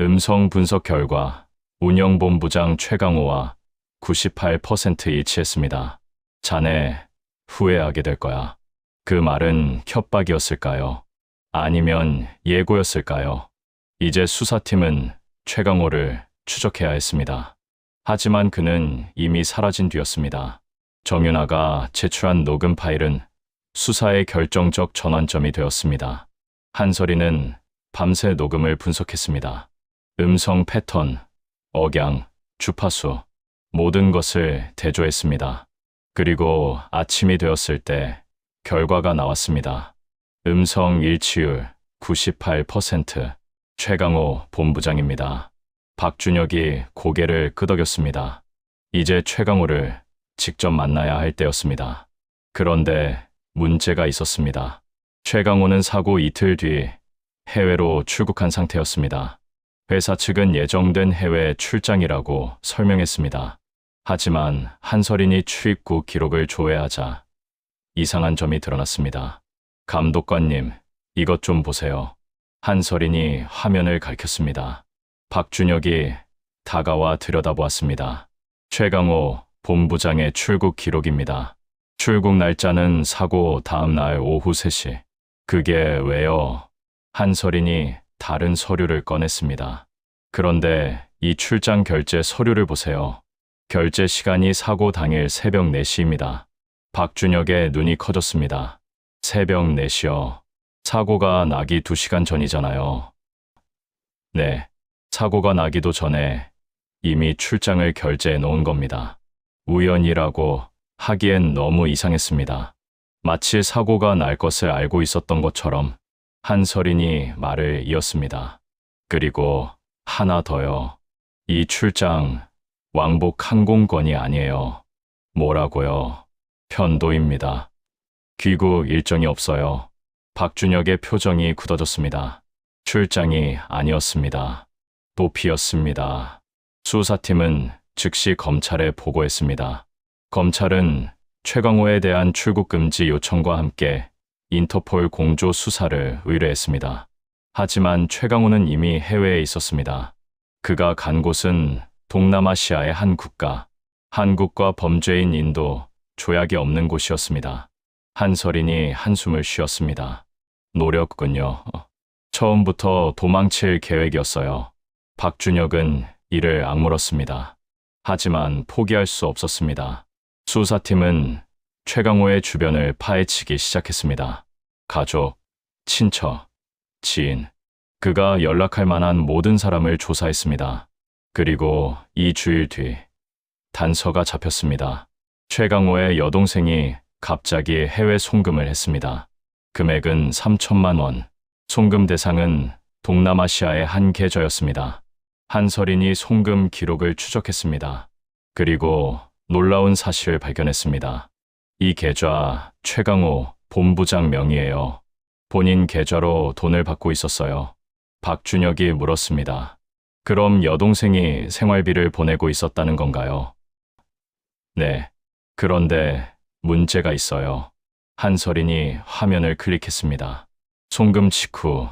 음성 분석 결과 운영본부장 최강호와 98% 일치했습니다. 자네 후회하게 될 거야. 그 말은 협박이었을까요? 아니면 예고였을까요? 이제 수사팀은 최강호를 추적해야 했습니다. 하지만 그는 이미 사라진 뒤였습니다. 정윤아가 제출한 녹음 파일은 수사의 결정적 전환점이 되었습니다. 한서린은 밤새 녹음을 분석했습니다. 음성 패턴, 억양, 주파수, 모든 것을 대조했습니다. 그리고 아침이 되었을 때 결과가 나왔습니다. 음성 일치율 98%, 최강호 본부장입니다. 박준혁이 고개를 끄덕였습니다. 이제 최강호를 직접 만나야 할 때였습니다. 그런데 문제가 있었습니다. 최강호는 사고 이틀 뒤 해외로 출국한 상태였습니다. 회사 측은 예정된 해외 출장이라고 설명했습니다. 하지만 한서린이 출입국 기록을 조회하자 이상한 점이 드러났습니다. 감독관님, 이것 좀 보세요. 한서린이 화면을 가리켰습니다. 박준혁이 다가와 들여다보았습니다. 최강호 본부장의 출국 기록입니다. 출국 날짜는 사고 다음 날 오후 3시. 그게 왜요? 한서린이 다른 서류를 꺼냈습니다. 그런데 이 출장 결제 서류를 보세요. 결제 시간이 사고 당일 새벽 4시입니다. 박준혁의 눈이 커졌습니다. 새벽 4시요. 사고가 나기 2시간 전이잖아요. 네, 사고가 나기도 전에 이미 출장을 결제해 놓은 겁니다. 우연이라고 하기엔 너무 이상했습니다. 마치 사고가 날 것을 알고 있었던 것처럼 한서린이 말을 이었습니다. 그리고 하나 더요. 이 출장 왕복 항공권이 아니에요. 뭐라고요? 편도입니다. 귀국 일정이 없어요. 박준혁의 표정이 굳어졌습니다. 출장이 아니었습니다. 도피였습니다. 수사팀은 즉시 검찰에 보고했습니다. 검찰은 최강호에 대한 출국 금지 요청과 함께 인터폴 공조 수사를 의뢰했습니다. 하지만 최강호는 이미 해외에 있었습니다. 그가 간 곳은 동남아시아의 한 국가, 한국과 범죄인 인도, 조약이 없는 곳이었습니다. 한서린이 한숨을 쉬었습니다. 노력군요. 처음부터 도망칠 계획이었어요. 박준혁은 이를 악물었습니다. 하지만 포기할 수 없었습니다. 수사팀은 최강호의 주변을 파헤치기 시작했습니다. 가족, 친척, 지인, 그가 연락할 만한 모든 사람을 조사했습니다. 그리고 2주일 뒤 단서가 잡혔습니다. 최강호의 여동생이 갑자기 해외 송금을 했습니다. 금액은 3천만 원. 송금 대상은 동남아시아의 한 계좌였습니다. 한서린이 송금 기록을 추적했습니다. 그리고 놀라운 사실을 발견했습니다. 이 계좌 최강호 본부장 명의예요. 본인 계좌로 돈을 받고 있었어요. 박준혁이 물었습니다. 그럼 여동생이 생활비를 보내고 있었다는 건가요? 네. 그런데 문제가 있어요. 한서린이 화면을 클릭했습니다. 송금 직후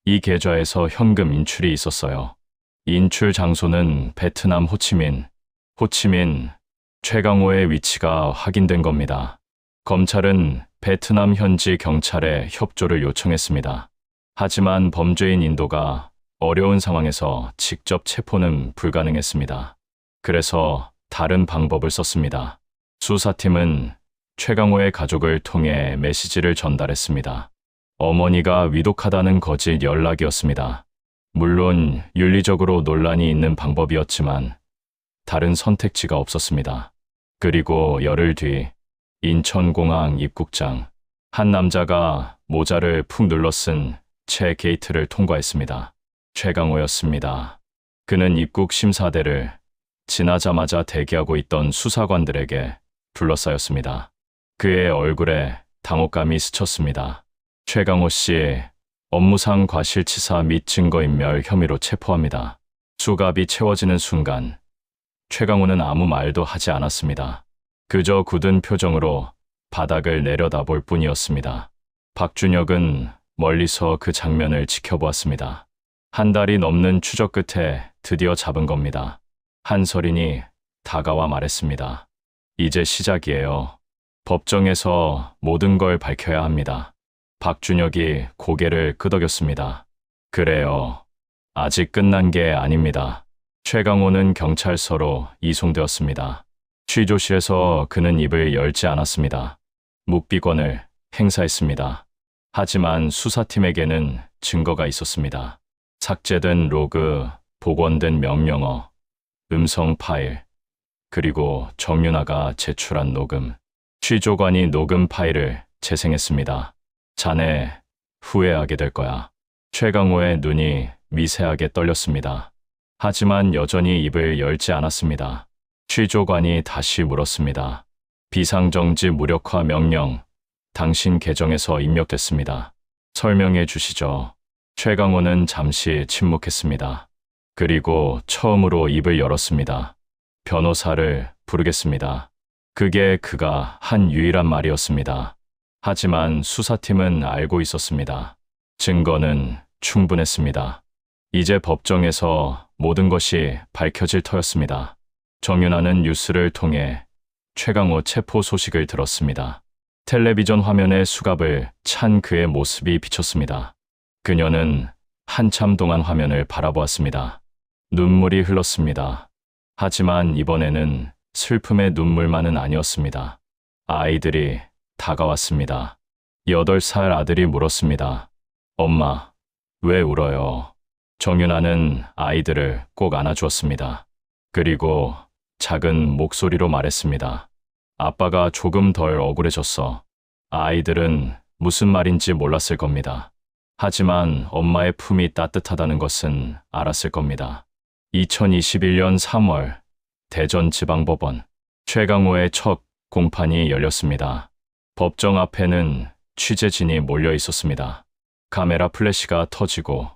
이 계좌에서 현금 인출이 있었어요. 인출 장소는 베트남 호치민, 최강호의 위치가 확인된 겁니다. 검찰은 베트남 현지 경찰에 협조를 요청했습니다. 하지만 범죄인 인도가 어려운 상황에서 직접 체포는 불가능했습니다. 그래서 다른 방법을 썼습니다. 수사팀은 최강호의 가족을 통해 메시지를 전달했습니다. 어머니가 위독하다는 거짓 연락이었습니다. 물론 윤리적으로 논란이 있는 방법이었지만 다른 선택지가 없었습니다. 그리고 열흘 뒤 인천공항 입국장 한 남자가 모자를 푹 눌러 쓴 채 게이트를 통과했습니다. 최강호였습니다. 그는 입국 심사대를 지나자마자 대기하고 있던 수사관들에게 둘러싸였습니다. 그의 얼굴에 당혹감이 스쳤습니다. 최강호 씨, 업무상 과실치사 및 증거인멸 혐의로 체포합니다. 수갑이 채워지는 순간 최강호는 아무 말도 하지 않았습니다. 그저 굳은 표정으로 바닥을 내려다볼 뿐이었습니다. 박준혁은 멀리서 그 장면을 지켜보았습니다. 한 달이 넘는 추적 끝에 드디어 잡은 겁니다. 한서린이 다가와 말했습니다. 이제 시작이에요. 법정에서 모든 걸 밝혀야 합니다. 박준혁이 고개를 끄덕였습니다. 그래요. 아직 끝난 게 아닙니다. 최강호는 경찰서로 이송되었습니다. 취조실에서 그는 입을 열지 않았습니다. 묵비권을 행사했습니다. 하지만 수사팀에게는 증거가 있었습니다. 삭제된 로그, 복원된 명령어, 음성 파일, 그리고 정윤아가 제출한 녹음. 취조관이 녹음 파일을 재생했습니다. 자네 후회하게 될 거야. 최강호의 눈이 미세하게 떨렸습니다. 하지만 여전히 입을 열지 않았습니다. 취조관이 다시 물었습니다. 비상정지 무력화 명령, 당신 계정에서 입력됐습니다. 설명해 주시죠. 최강호는 잠시 침묵했습니다. 그리고 처음으로 입을 열었습니다. 변호사를 부르겠습니다. 그게 그가 한 유일한 말이었습니다. 하지만 수사팀은 알고 있었습니다. 증거는 충분했습니다. 이제 법정에서 모든 것이 밝혀질 터였습니다. 정윤아는 뉴스를 통해 최강호 체포 소식을 들었습니다. 텔레비전 화면에 수갑을 찬 그의 모습이 비쳤습니다. 그녀는 한참 동안 화면을 바라보았습니다. 눈물이 흘렀습니다. 하지만 이번에는 슬픔의 눈물만은 아니었습니다. 아이들이 다가왔습니다. 8살 아들이 물었습니다. 엄마, 왜 울어요? 정윤아는 아이들을 꼭 안아주었습니다. 그리고 작은 목소리로 말했습니다. 아빠가 조금 덜 억울해졌어. 아이들은 무슨 말인지 몰랐을 겁니다. 하지만 엄마의 품이 따뜻하다는 것은 알았을 겁니다. 2021년 3월 대전지방법원 최강호의 첫 공판이 열렸습니다. 법정 앞에는 취재진이 몰려 있었습니다. 카메라 플래시가 터지고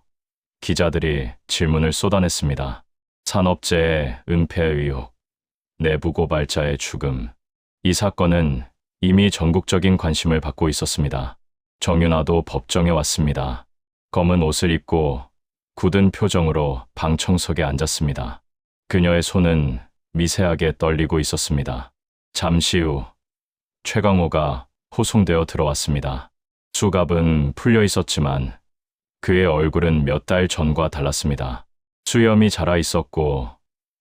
기자들이 질문을 쏟아냈습니다. 산업재해 은폐 의혹, 내부 고발자의 죽음. 이 사건은 이미 전국적인 관심을 받고 있었습니다. 정윤아도 법정에 왔습니다. 검은 옷을 입고 굳은 표정으로 방청석에 앉았습니다. 그녀의 손은 미세하게 떨리고 있었습니다. 잠시 후 최강호가 호송되어 들어왔습니다. 수갑은 풀려 있었지만 그의 얼굴은 몇 달 전과 달랐습니다. 수염이 자라 있었고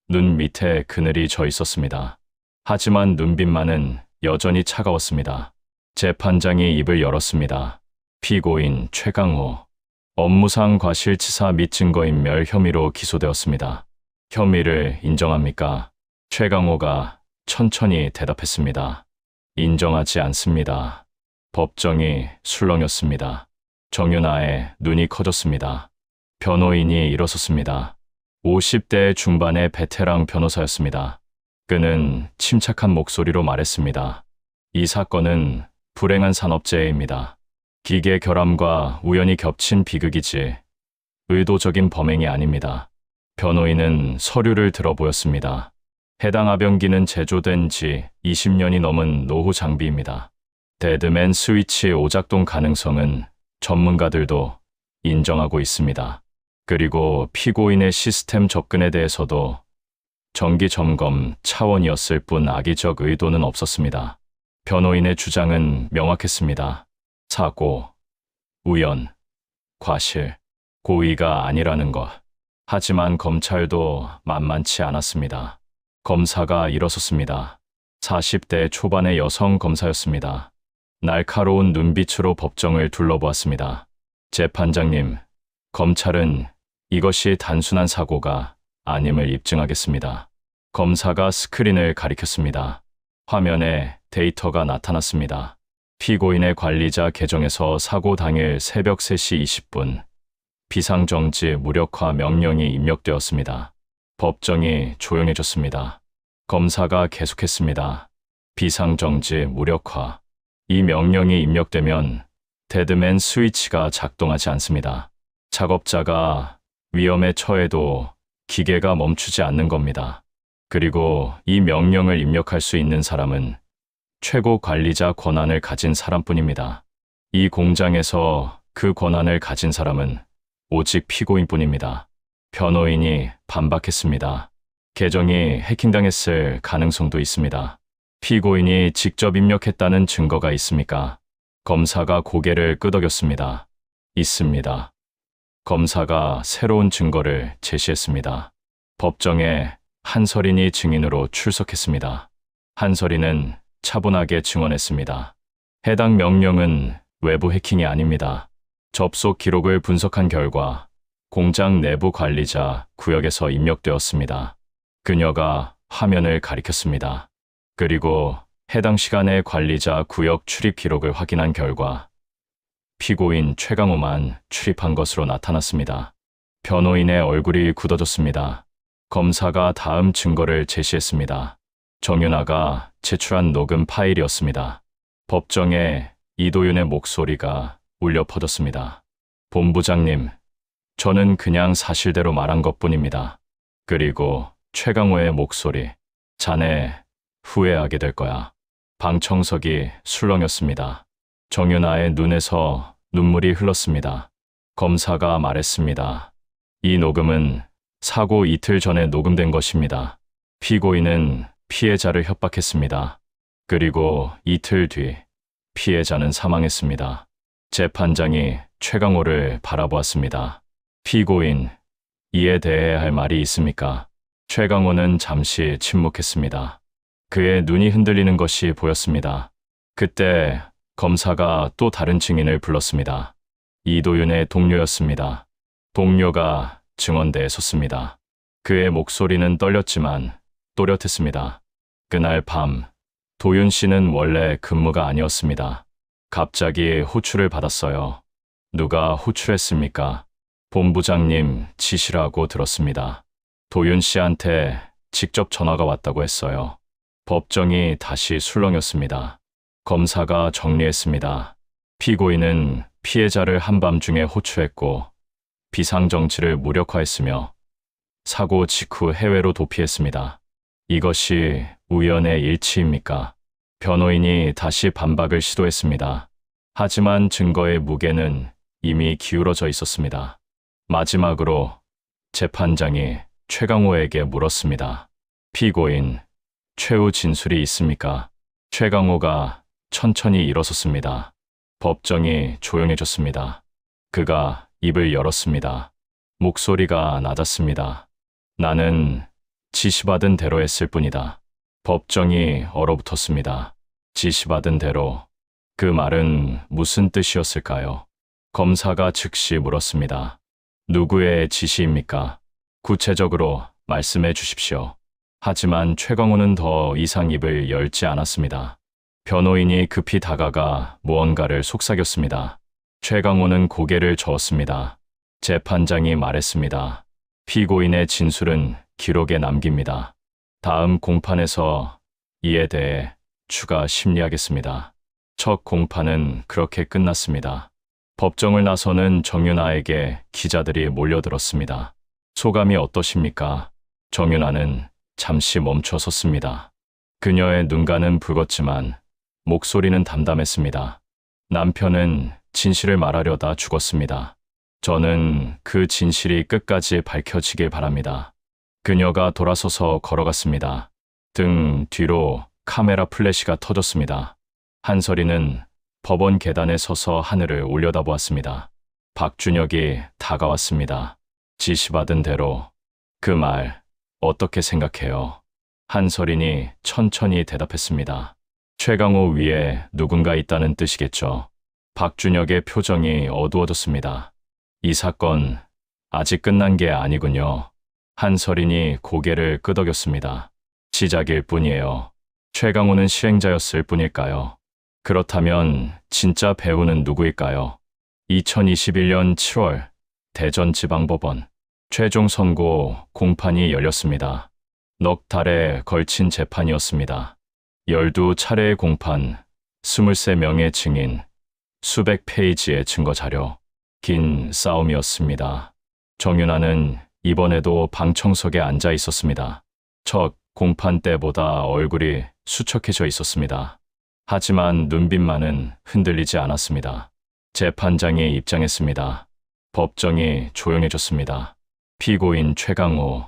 눈 밑에 그늘이 져 있었습니다. 하지만 눈빛만은 여전히 차가웠습니다. 재판장이 입을 열었습니다. 피고인 최강호, 업무상 과실치사 및 증거인멸 혐의로 기소되었습니다. 혐의를 인정합니까? 최강호가 천천히 대답했습니다. 인정하지 않습니다. 법정이 술렁였습니다. 정윤아의 눈이 커졌습니다. 변호인이 일어섰습니다. 50대 중반의 베테랑 변호사였습니다. 그는 침착한 목소리로 말했습니다. 이 사건은 불행한 산업재해입니다. 기계 결함과 우연히 겹친 비극이지 의도적인 범행이 아닙니다. 변호인은 서류를 들어보였습니다. 해당 합병기는 제조된 지 20년이 넘은 노후 장비입니다. 데드맨 스위치 오작동 가능성은 전문가들도 인정하고 있습니다. 그리고 피고인의 시스템 접근에 대해서도 정기 점검 차원이었을 뿐 악의적 의도는 없었습니다. 변호인의 주장은 명확했습니다. 사고, 우연, 과실, 고의가 아니라는 것. 하지만 검찰도 만만치 않았습니다. 검사가 일어섰습니다. 40대 초반의 여성 검사였습니다. 날카로운 눈빛으로 법정을 둘러보았습니다. 재판장님, 검찰은 이것이 단순한 사고가 아님을 입증하겠습니다. 검사가 스크린을 가리켰습니다. 화면에 데이터가 나타났습니다. 피고인의 관리자 계정에서 사고 당일 새벽 3시 20분 비상정지 무력화 명령이 입력되었습니다. 법정이 조용해졌습니다. 검사가 계속했습니다. 비상정지 무력화. 이 명령이 입력되면 데드맨 스위치가 작동하지 않습니다. 작업자가 위험에 처해도 기계가 멈추지 않는 겁니다. 그리고 이 명령을 입력할 수 있는 사람은 최고 관리자 권한을 가진 사람뿐입니다. 이 공장에서 그 권한을 가진 사람은 오직 피고인뿐입니다. 변호인이 반박했습니다. 계정이 해킹당했을 가능성도 있습니다. 피고인이 직접 입력했다는 증거가 있습니까? 검사가 고개를 끄덕였습니다. 있습니다. 검사가 새로운 증거를 제시했습니다. 법정에 한서린이 증인으로 출석했습니다. 한서린은 차분하게 증언했습니다. 해당 명령은 외부 해킹이 아닙니다. 접속 기록을 분석한 결과 공장 내부 관리자 구역에서 입력되었습니다. 그녀가 화면을 가리켰습니다. 그리고 해당 시간에 관리자 구역 출입 기록을 확인한 결과 피고인 최강호만 출입한 것으로 나타났습니다. 변호인의 얼굴이 굳어졌습니다. 검사가 다음 증거를 제시했습니다. 정윤아가 제출한 녹음 파일이었습니다. 법정에 이도윤의 목소리가 울려 퍼졌습니다. 본부장님, 저는 그냥 사실대로 말한 것뿐입니다. 그리고 최강호의 목소리, 자네 후회하게 될 거야. 방청석이 술렁였습니다. 정윤아의 눈에서 눈물이 흘렀습니다. 검사가 말했습니다. 이 녹음은 사고 이틀 전에 녹음된 것입니다. 피고인은 피해자를 협박했습니다. 그리고 이틀 뒤 피해자는 사망했습니다. 재판장이 최강호를 바라보았습니다. 피고인, 이에 대해 할 말이 있습니까? 최강호는 잠시 침묵했습니다. 그의 눈이 흔들리는 것이 보였습니다. 그때 검사가 또 다른 증인을 불렀습니다. 이도윤의 동료였습니다. 동료가 증언대에 섰습니다. 그의 목소리는 떨렸지만 또렷했습니다. 그날 밤, 도윤 씨는 원래 근무가 아니었습니다. 갑자기 호출을 받았어요. 누가 호출했습니까? 본부장님 지시라고 들었습니다. 도윤 씨한테 직접 전화가 왔다고 했어요. 법정이 다시 술렁였습니다. 검사가 정리했습니다. 피고인은 피해자를 한밤중에 호출했고 비상정지를 무력화했으며 사고 직후 해외로 도피했습니다. 이것이 우연의 일치입니까? 변호인이 다시 반박을 시도했습니다. 하지만 증거의 무게는 이미 기울어져 있었습니다. 마지막으로 재판장이 최강호에게 물었습니다. 피고인, 최후 진술이 있습니까? 최강호가 천천히 일어섰습니다. 법정이 조용해졌습니다. 그가 입을 열었습니다. 목소리가 낮았습니다. 나는 지시받은 대로 했을 뿐이다. 법정이 얼어붙었습니다. 지시받은 대로. 그 말은 무슨 뜻이었을까요? 검사가 즉시 물었습니다. 누구의 지시입니까? 구체적으로 말씀해 주십시오. 하지만 최강호는 더 이상 입을 열지 않았습니다. 변호인이 급히 다가가 무언가를 속삭였습니다. 최강호는 고개를 저었습니다. 재판장이 말했습니다. 피고인의 진술은 기록에 남깁니다. 다음 공판에서 이에 대해 추가 심리하겠습니다. 첫 공판은 그렇게 끝났습니다. 법정을 나서는 정윤아에게 기자들이 몰려들었습니다. 소감이 어떠십니까? 정윤아는 잠시 멈춰 섰습니다. 그녀의 눈가는 붉었지만 목소리는 담담했습니다. 남편은 진실을 말하려다 죽었습니다. 저는 그 진실이 끝까지 밝혀지길 바랍니다. 그녀가 돌아서서 걸어갔습니다. 등 뒤로 카메라 플래시가 터졌습니다. 한서리는 법원 계단에 서서 하늘을 올려다보았습니다. 박준혁이 다가왔습니다. 지시받은 대로. 그 말 어떻게 생각해요? 한서린이 천천히 대답했습니다. 최강호 위에 누군가 있다는 뜻이겠죠. 박준혁의 표정이 어두워졌습니다. 이 사건 아직 끝난 게 아니군요. 한서린이 고개를 끄덕였습니다. 시작일 뿐이에요. 최강호는 실행자였을 뿐일까요? 그렇다면 진짜 배우는 누구일까요? 2021년 7월 대전지방법원 최종 선고 공판이 열렸습니다. 넉 달에 걸친 재판이었습니다. 12차례의 공판, 23명의 증인, 수백 페이지의 증거 자료, 긴 싸움이었습니다. 정윤아는 이번에도 방청석에 앉아 있었습니다. 첫 공판 때보다 얼굴이 수척해져 있었습니다. 하지만 눈빛만은 흔들리지 않았습니다. 재판장이 입장했습니다. 법정이 조용해졌습니다. 피고인 최강호,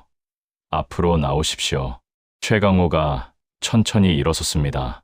앞으로 나오십시오. 최강호가 천천히 일어섰습니다.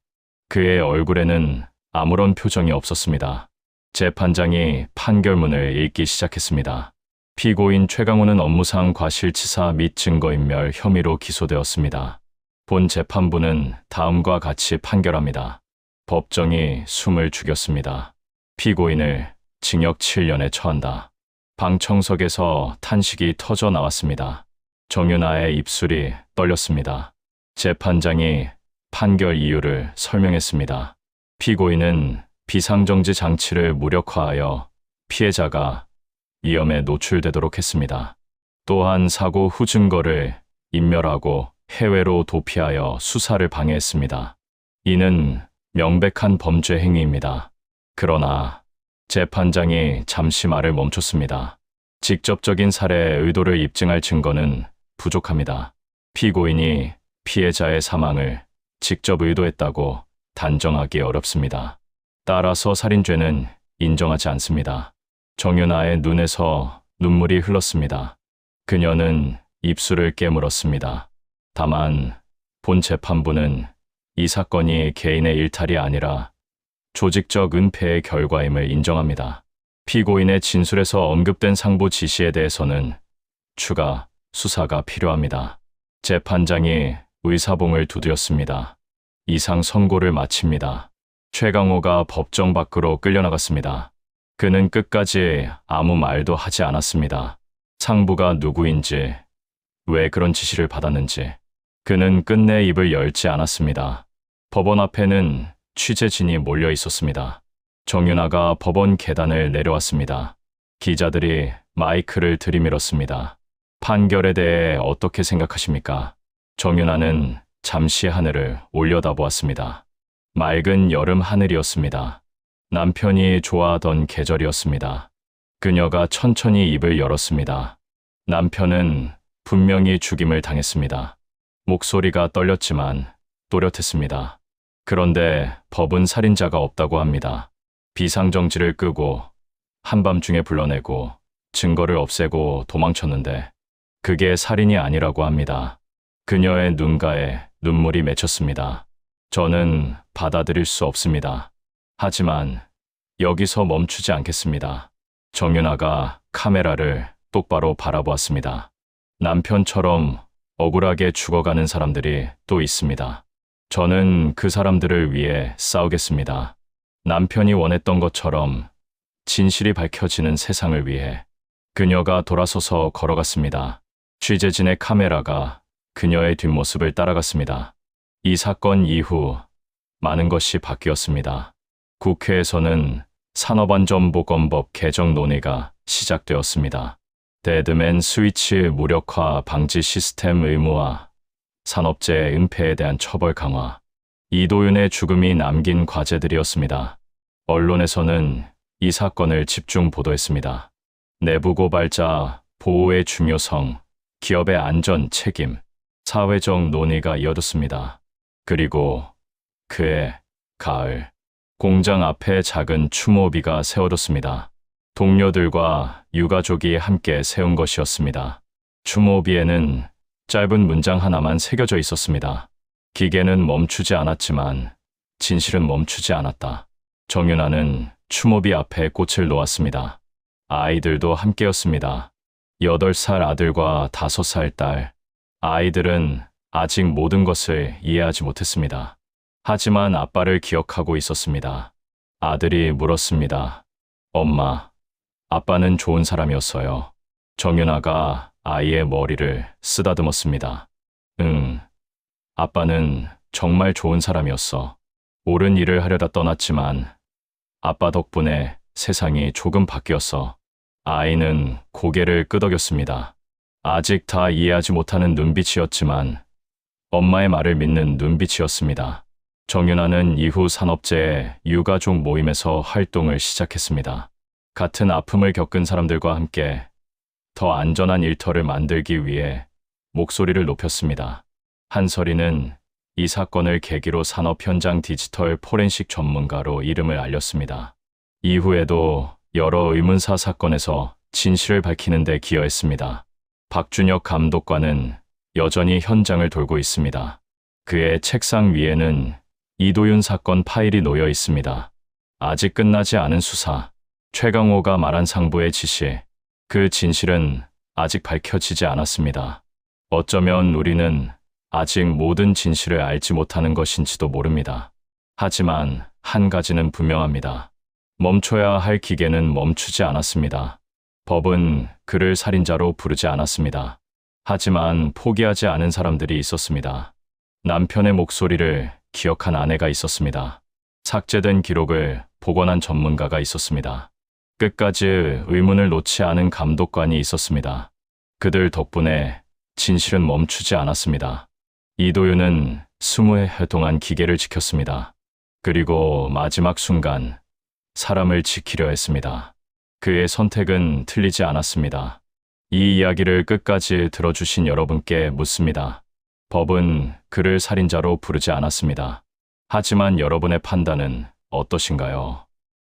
그의 얼굴에는 아무런 표정이 없었습니다. 재판장이 판결문을 읽기 시작했습니다. 피고인 최강호는 업무상 과실치사 및 증거인멸 혐의로 기소되었습니다. 본 재판부는 다음과 같이 판결합니다. 법정이 숨을 죽였습니다. 피고인을 징역 7년에 처한다. 방청석에서 탄식이 터져 나왔습니다. 정윤아의 입술이 떨렸습니다. 재판장이 판결 이유를 설명했습니다. 피고인은 비상정지 장치를 무력화하여 피해자가 위험에 노출되도록 했습니다. 또한 사고 후 증거를 인멸하고 해외로 도피하여 수사를 방해했습니다. 이는 명백한 범죄 행위입니다. 그러나 재판장이 잠시 말을 멈췄습니다. 직접적인 살해의 의도를 입증할 증거는 부족합니다. 피고인이 피해자의 사망을 직접 의도했다고 단정하기 어렵습니다. 따라서 살인죄는 인정하지 않습니다. 정윤아의 눈에서 눈물이 흘렀습니다. 그녀는 입술을 깨물었습니다. 다만 본 재판부는 이 사건이 개인의 일탈이 아니라 조직적 은폐의 결과임을 인정합니다. 피고인의 진술에서 언급된 상부 지시에 대해서는 추가 수사가 필요합니다. 재판장이 의사봉을 두드렸습니다. 이상 선고를 마칩니다. 최강호가 법정 밖으로 끌려나갔습니다. 그는 끝까지 아무 말도 하지 않았습니다. 상부가 누구인지, 왜 그런 지시를 받았는지 그는 끝내 입을 열지 않았습니다. 법원 앞에는 취재진이 몰려 있었습니다. 정윤아가 법원 계단을 내려왔습니다. 기자들이 마이크를 들이밀었습니다. 판결에 대해 어떻게 생각하십니까? 정윤아는 잠시 하늘을 올려다보았습니다. 맑은 여름 하늘이었습니다. 남편이 좋아하던 계절이었습니다. 그녀가 천천히 입을 열었습니다. 남편은 분명히 죽임을 당했습니다. 목소리가 떨렸지만 또렷했습니다. 그런데 법은 살인자가 없다고 합니다. 비상정지를 끄고 한밤중에 불러내고 증거를 없애고 도망쳤는데 그게 살인이 아니라고 합니다. 그녀의 눈가에 눈물이 맺혔습니다. 저는 받아들일 수 없습니다. 하지만 여기서 멈추지 않겠습니다. 정윤아가 카메라를 똑바로 바라보았습니다. 남편처럼 억울하게 죽어가는 사람들이 또 있습니다. 저는 그 사람들을 위해 싸우겠습니다. 남편이 원했던 것처럼 진실이 밝혀지는 세상을 위해. 그녀가 돌아서서 걸어갔습니다. 취재진의 카메라가 그녀의 뒷모습을 따라갔습니다. 이 사건 이후 많은 것이 바뀌었습니다. 국회에서는 산업안전보건법 개정 논의가 시작되었습니다. 데드맨 스위치 무력화 방지 시스템 의무화, 산업재해 은폐에 대한 처벌 강화, 이도윤의 죽음이 남긴 과제들이었습니다. 언론에서는 이 사건을 집중 보도했습니다. 내부 고발자 보호의 중요성, 기업의 안전 책임, 사회적 논의가 이어졌습니다. 그리고 그해 가을, 공장 앞에 작은 추모비가 세워졌습니다. 동료들과 유가족이 함께 세운 것이었습니다. 추모비에는 짧은 문장 하나만 새겨져 있었습니다. 기계는 멈추지 않았지만 진실은 멈추지 않았다. 정윤아는 추모비 앞에 꽃을 놓았습니다. 아이들도 함께였습니다. 8살 아들과 5살 딸. 아이들은 아직 모든 것을 이해하지 못했습니다. 하지만 아빠를 기억하고 있었습니다. 아들이 물었습니다. 엄마, 아빠는 좋은 사람이었어요. 정윤아가 아이의 머리를 쓰다듬었습니다. 응, 아빠는 정말 좋은 사람이었어. 옳은 일을 하려다 떠났지만 아빠 덕분에 세상이 조금 바뀌었어. 아이는 고개를 끄덕였습니다. 아직 다 이해하지 못하는 눈빛이었지만 엄마의 말을 믿는 눈빛이었습니다. 정윤아는 이후 산업재해 유가족 모임에서 활동을 시작했습니다. 같은 아픔을 겪은 사람들과 함께 더 안전한 일터를 만들기 위해 목소리를 높였습니다. 한설이는 이 사건을 계기로 산업 현장 디지털 포렌식 전문가로 이름을 알렸습니다. 이후에도 여러 의문사 사건에서 진실을 밝히는 데 기여했습니다. 박준혁 감독관은 여전히 현장을 돌고 있습니다. 그의 책상 위에는 이도윤 사건 파일이 놓여 있습니다. 아직 끝나지 않은 수사, 최강호가 말한 상부의 지시, 그 진실은 아직 밝혀지지 않았습니다. 어쩌면 우리는 아직 모든 진실을 알지 못하는 것인지도 모릅니다. 하지만 한 가지는 분명합니다. 멈춰야 할 기계는 멈추지 않았습니다. 법은 그를 살인자로 부르지 않았습니다. 하지만 포기하지 않은 사람들이 있었습니다. 남편의 목소리를 기억한 아내가 있었습니다. 삭제된 기록을 복원한 전문가가 있었습니다. 끝까지 의문을 놓지 않은 감독관이 있었습니다. 그들 덕분에 진실은 멈추지 않았습니다. 이도윤은 20해 동안 기계를 지켰습니다. 그리고 마지막 순간 사람을 지키려 했습니다. 그의 선택은 틀리지 않았습니다. 이 이야기를 끝까지 들어주신 여러분께 묻습니다. 법은 그를 살인자로 부르지 않았습니다. 하지만 여러분의 판단은 어떠신가요?